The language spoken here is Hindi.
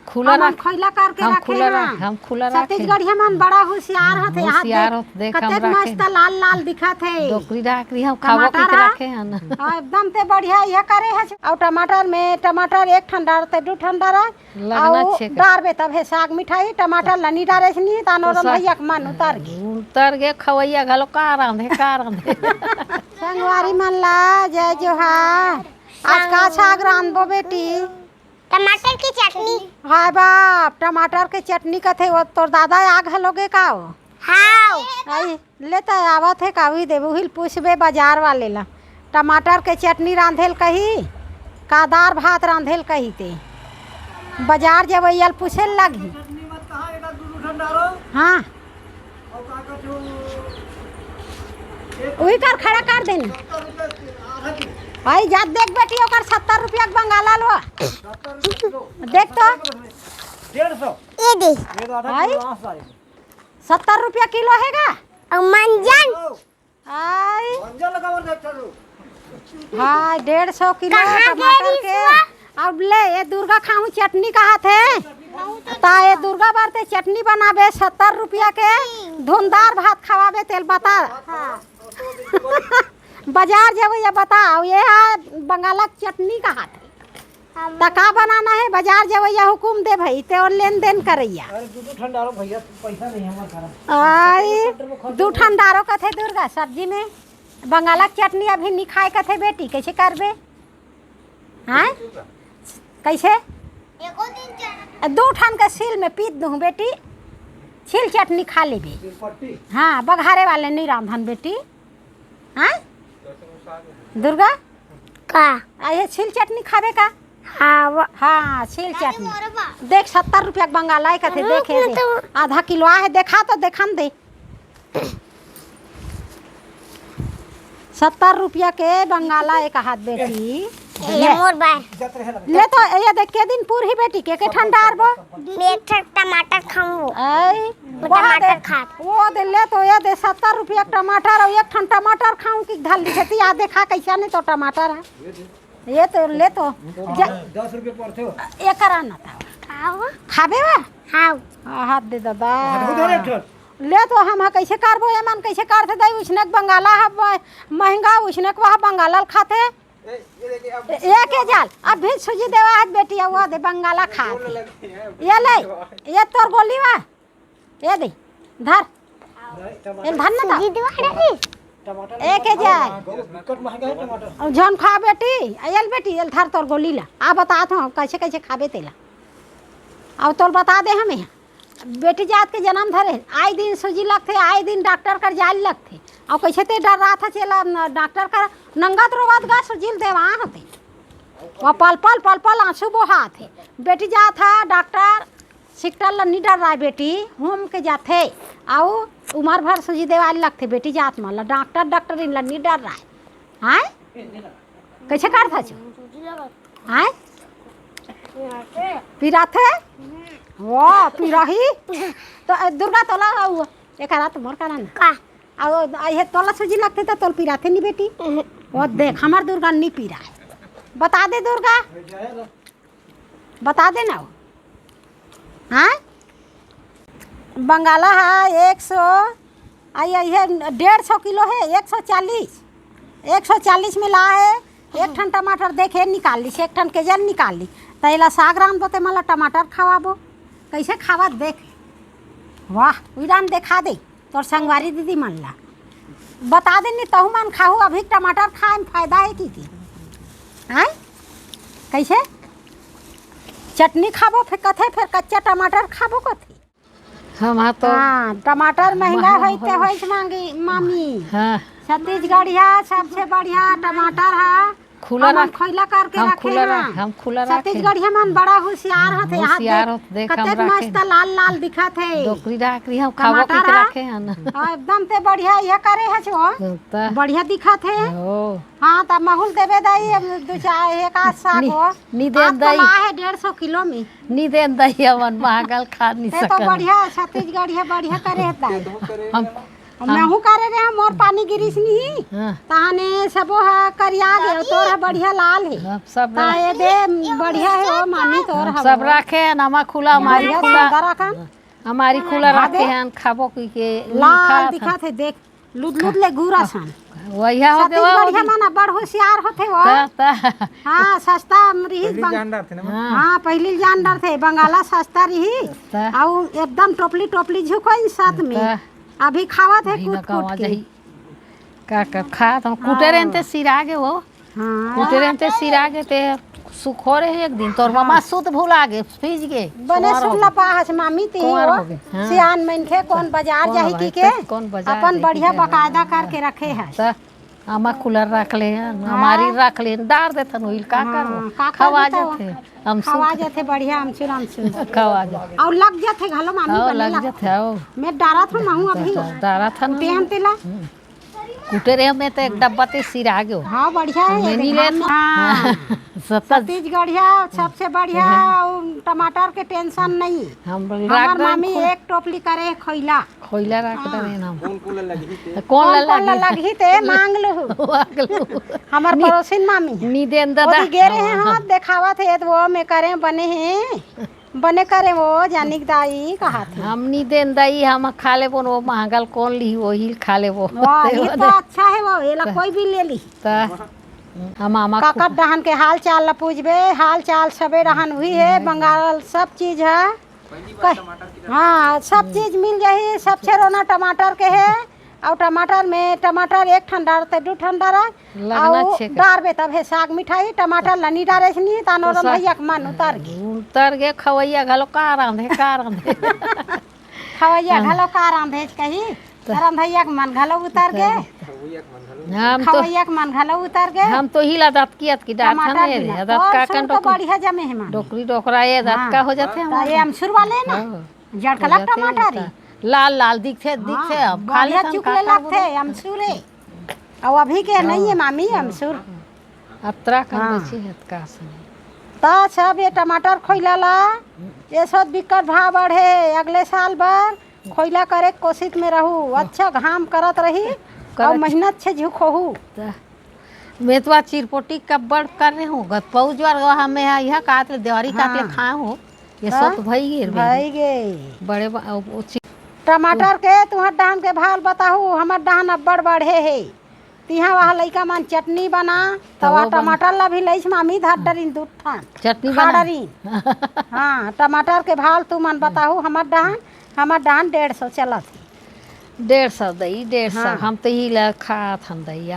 खुला रख खैला करके हम रखे खुला हैं। रख हम खुला रख छत्तीसगढ़िया मन बड़ा होशियार हथे। होशियार होत देख हम कतेक रखे मस्त लाल लाल दिखत है। डोकरी राखरी हम खाबो के टमाटर रखे हन एकदम ते बढ़िया यह करे है। और टमाटर में टमाटर एक ठंडा ते दू ठंडा लगना छे डारबे तब है साग मिठाई टमाटर लनी डारे नहीं तानो रम भैया के मन उतर गे खवैया घलो का रांधे संगवारी मन ला जय जोहार। आज का साग रांधबो बेटी? टमाटर की चटनी। हाय बाप टमाटर के चटनी कथे वो तोर दादा आग हलोगे का हो? हाँ आई लेता आवत है कावी देबू हिल पूछबे बाजार वाले ला टमाटर के चटनी रांधेल कही का दार भात रांधेल कही ते बाजार जब यल पूछे लगी। हाँ वही कर खड़ा कर देना भाई जा देख बेटी ओकर 70 रुपया के बंगाला लो देख तो 150 ये दे भाई 70 रुपया किलो हैगा। और मंजन आई हाँ 150 किलो कहाँ टमाटर गई के। अब ले ये दुर्गा खाऊं चटनी कहा थे ता ये दुर्गा बार चटनी बनाबे 70 रुपया के धुंधार भात खवाबे तेल बता। बाजार जब ये बताओ ये बंगाला चटनी कहा थे ता का बनाना है बाजार जब ये हुकुम दे भाई ते और लेन देन करैया। आई दू ठंडारो कथे दुर्गा सब्जी में बंगाला चटनी अभी नहीं खाए कथे बेटी कैसे करबे? हाँ कैसे दू ठन के सील में पीत दूँ बेटी छील चटनी खा लेबे। हाँ बघारे वाले नहीं रांधन बेटी। हाँ दुर्गा का ये छील चटनी खाबे का? हाँ छील चटनी देख 70 रुपया के बंगाला कथे देखे दे आधा किलो है देखा तो देखन दे 70 रुपया के बंगाला एक हाथ बेटी ले तो ये देख के दिन पूरी बेटी के ठंडा आरबो टमाटर खाऊं टमाटर खा वो दे ले तो ये दे 70 रुपया टमाटर और एक ठन टमाटर खाऊं की धल दिखती आ देखा कैसा नहीं तो टमाटर है ये तो ले तो 10 रुपये पड़ते हो एक आना था खाबे वा हाँ हाथ दे दादा ले तो हम कैसे करबो ये मन कैसे करते दे उसने बंगाला महंगा उसने वह बंगाला खाते एक जाल अब भी सूजी देवा है बेटी वो दे बंगाला खा ये ले ये तोर गोली वा ये दे धर ये धर ना एक जाल जन खा बेटी अयल बेटी ये धर तोर गोली ला आ बता तो कैसे कैसे खाबे तेला अब तोर बता दे हमें बेटी जात के जन्म धरे आए दिन सूजी लगते आए दिन डॉक्टर कर जाल लगते और कैसे ते डर रहा था चला डॉक्टर का नंगत रोवत गा सूजी देवा होते वह पल पल पल पल आंसू बोहा थे बेटी जा था डॉक्टर सिकटर नहीं डर रहा है बेटी होम के जाते आओ उम्र भर सूजी देवा लगते बेटी जात माला डॉक्टर डॉक्टर इन नहीं डर रहा है। हाँ कैसे कर था हाँ पिराथे वाह पिराही तो दुर्गा तोला एक रात मोर का ना का ये तोला सूजी लगते तो तोल पिराथे नहीं बेटी वो देख हमार दुर्गा नहीं पी रहा है बता दे दुर्गा बता दे ना हाँ बंगाला है 100 ये 150 किलो है 140 में ला है एक ठन टमाटर देखे निकाल ली एक ठन के जल निकाल ली तैला साग राम बोते मला टमाटर खवाबो कैसे खावा देख वाह उड़ान देखा दे तोर संगवारी दीदी मन ला बता दे नहीं तहु मन खाहू अभी टमाटर खाए में फायदा है की हाँ कैसे चटनी खाबो फिर कथे फिर कच्चा टमाटर खाबो कथे हम तो हाँ टमाटर महंगा होते होइस मांगी मामी हाँ छत्तीसगढ़िया सबसे बढ़िया टमाटर है खुला रख खैला करके हम रखे खुला हैं रख हम खुला रख छत्तीसगढ़िया मन बड़ा होशियार हथे होशियार होत देख हम कतेक रखे मस्त लाल लाल दिखत है डोकरी राखरी हम खाबो के टमाटर रखे हन एकदम ते बढ़िया यह करे है छो ता बढ़िया दिखत है। ओ हाँ तब महूल देवे दाई दो चार एक आध साग हो नी दे दई है 150 किलो में नी दे दई हमन महगल खा नहीं ते तो सकन बढ़िया छत्तीसगढ़िया बढ़िया करे है दाई मैं करे रे मोर पानी गिरिस नहीं हाँ ताने सबो हा करिया गए तोर हा बढ़िया लाल है अब सब ता ये दे बढ़िया है वो मामी तोर हा सब रखे हैं नमक खुला हमारी बढ़िया खुला सुंदर रखन हमारी खुला रखे हैं खाबो की के लाल दिखत है देख लुद लुद ले गुरा सन वही हो सतीश बढ़िया माना बड़ होशियार होते वो हाँ सस्ता रही जानदार थे ना हाँ पहली जानदार थे बंगाला सस्ता रही और एकदम टोपली टोपली झुको साथ में अभी खावत है कूट कूट के का खा तो कुटे रहते सिरा के वो हाँ कुटे रहते सिरा के ते सुखो रहे एक दिन तोर मामा सुत भूला गे भीज गे बने सुनला पास मामी ती कुंवर हो हो गए, हाँ। सियान मन के कौन बाजार कौन जाही भाई, की के कौन बाजार अपन जाही बढ़िया की के, बकायदा करके रखे है त हमा कूलर रख ले हमारी रख ले डार देथन ओइल का हाँ, करो का कर खवा देता जाते हम खवा जाते बढ़िया अमचूर अमचूर खवा जाते और लग जाते घलो मामी हो बने लग जाते हो मैं डरा था महू अभी डारा था ना पेहन तिला कुटे रहे में तो एक डब्बा ते सिरा गयो हाँ बढ़िया है मैं ये नहीं देख, लेता हाँ सत्ता छत्तीसगढ़िया सबसे बढ़िया और टमाटर के टेंशन नहीं हम हमार राख मामी एक टोपली करे खैला खोइला रख दे हम कौन कूलर लगी थी कौन ला कौन लगी ते मांग लो लगी हमार पड़ोसिन मामी नी देन दादा ओदी गे रहे हैं देखावा थे तो वो में करे बने हैं बने करे वो जानिक दाई कहा थे हम नी देन दाई हम खा ले वो महंगल कौन ली वही खा ले वो वाह ये तो अच्छा है वो ये ला कोई भी ले ली हम मामा काका डहन के हाल चाल ला पूछबे हाल चाल सबे रहन हुई है बंगाल सब चीज है हाँ सब चीज मिल जाही सबसे रोना टमाटर के है और टमाटर में टमाटर एक ठंडा रहते दू ठंडा लगना और छे के। डारबे तब है साग मिठाई टमाटर लनी डारे से नहीं तानो रम भैया के मन उतार गे उतर गे खवैया घलो का रांधे खवैया घलो का रांधे कही रम भैया के मन घलो उतार गे हम तो खवैया के मन घलो उतार गे हम तो हिला दात की डाल था टमाटर ने बिना दात का तो कन तो बढ़िया जमे है मां डोकरी डोकरा ये दात का हो जाते तो ये अमसुर वाले ना जड़कला टमाटर ही लाल लाल दिखते दिखते अब खाली बढ़िया चुकले लगते अमसुरे और अभी के नहीं है मामी अमसुर अतरा का बची है का से तो सब ये टमाटर खोइला ला ये सब बिकट भाव बढ़े अगले साल भर खोइला करे के कोशिश में रहू अच्छा घाम करत रही और मेहनत से झुकोहू मैं तो चिरपोटी कब्बड़ कर रही हूँ गत पौज बार हमें यह काट ले देवारी काट ले खाए हो ये सब भई गिर भाई गे बड़े टमाटर के तुम्हार डाहन के भाव बताहू हमार डाहन अब्बड़ बढ़े है तिहा वहाँ लइका मन चटनी बना तवा टमाटर ला भी लइस मामी धार डरीन दूध थान चटनी बना डरीन हाँ टमाटर के भाव तू मन बताहू हमार डाहन 150 चलत 150 दई 150 हम तो ही ला खा थन दई